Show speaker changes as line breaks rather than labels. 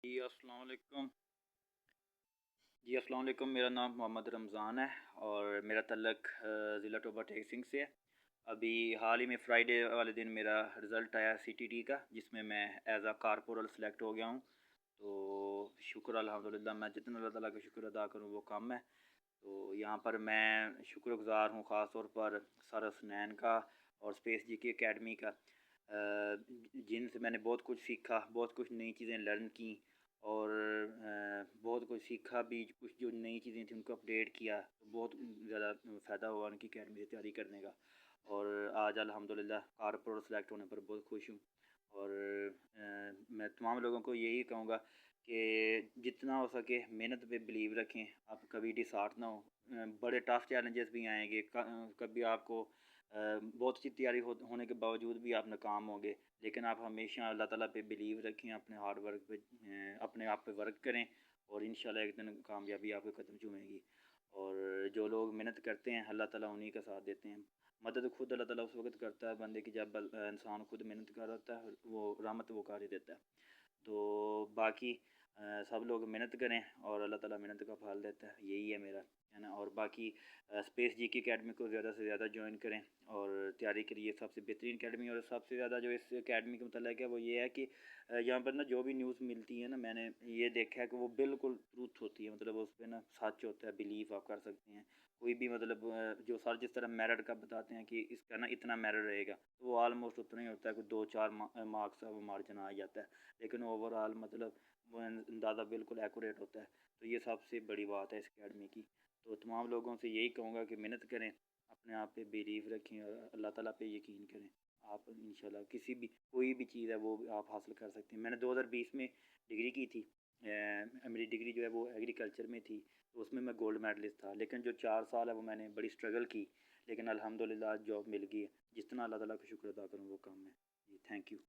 जी अस्सलाम वालेकुम। मेरा नाम मोहम्मद रमज़ान है और मेरा तल्लक ज़िला टोबा टेक सिंह से है। अभी हाल ही में फ्राइडे वाले दिन मेरा रिज़ल्ट आया सीटीटी का, जिसमें मैं एज़ अ कारपोरल सेलेक्ट हो गया हूँ। तो शुक्र अल्हम्दुलिल्लाह, मैं जितना अल्लाह ताला का शुक्र अदा करूँ वो कम है। तो यहाँ पर मैं शुक्रगुज़ार हूँ ख़ास तौर पर सर हसनैन का और स्पेस जीके एकेडमी का, जिनसे मैंने बहुत कुछ सीखा, बहुत कुछ नई चीज़ें लर्न की और बहुत कुछ सीखा भी। कुछ जो नई चीज़ें थी उनको अपडेट किया, तो बहुत ज़्यादा फ़ायदा हुआ उनकी अकेडमी से तैयारी करने का। और आज अल्हम्दुलिल्लाह कारपोरल सेलेक्ट होने पर बहुत खुश हूँ। और मैं तमाम लोगों को यही कहूँगा कि जितना हो सके मेहनत पे बिलीव रखें, आप कभी डिसहार्ट ना हो। बड़े टफ़ चैलेंजेस भी आएँगे, कभी आपको बहुत अच्छी तैयारी होने के बावजूद भी आप नाकाम होंगे, लेकिन आप हमेशा अल्लाह ताला पे बिलीव रखें, अपने हार्ड वर्क पे अपने आप पे वर्क करें और इंशाल्लाह एक दिन कामयाबी आपके कदम चूमेगी। और जो लोग मेहनत करते हैं अल्लाह ताला उन्हीं का साथ देते हैं। मदद खुद अल्लाह ताला उस वक़्त करता है बंदे की, जब इंसान खुद मेहनत कर रहा है, वो रहमत वो कर ही देता है। तो बाकी सब लोग मेहनत करें और अल्लाह ताला मेहनत का फल देता है, यही है मेरा, है ना। और बाकी स्पेस जीके अकेडमी को ज़्यादा से ज़्यादा जॉइन करें और तैयारी के लिए सबसे बेहतरीन अकेडमी। और सबसे ज़्यादा जो इस अकेडमी का मतलब है वो ये है कि यहाँ पर ना जो भी न्यूज़ मिलती है ना, मैंने ये देखा है कि वो बिल्कुल ट्रूथ होती है, मतलब उस पर ना सच होता है, बिलीव आप कर सकते हैं। कोई भी मतलब जो सर जिस तरह मेरिट का बताते हैं कि इसका ना इतना मेरिट रहेगा, तो वो ऑलमोस्ट उतना ही होता है, कोई 2-4 मार्क्स का वो मार्जिन आ जाता है, लेकिन ओवरऑल मतलब वो अंदाज़ा बिल्कुल एक्यूरेट होता है। तो ये सबसे बड़ी बात है इस अकेडमी की। तो तमाम लोगों से यही कहूँगा कि मेहनत करें, अपने आप पे बिलीव रखें और अल्लाह ताला पे यकीन करें। आप इंशाल्लाह किसी भी कोई भी चीज़ है वो आप हासिल कर सकते हैं। मैंने 2020 में डिग्री की थी, मेरी डिग्री जो है वो एग्रीकल्चर में थी, तो उसमें मैं गोल्ड मेडलिस्ट था। लेकिन जो 4 साल है वो मैंने बड़ी स्ट्रगल की, लेकिन अल्हम्दुलिल्लाह आज जॉब मिल गई है। जितना अल्लाह ताला का शुक्र अदा करूँ वो कम है। जी, थैंक यू।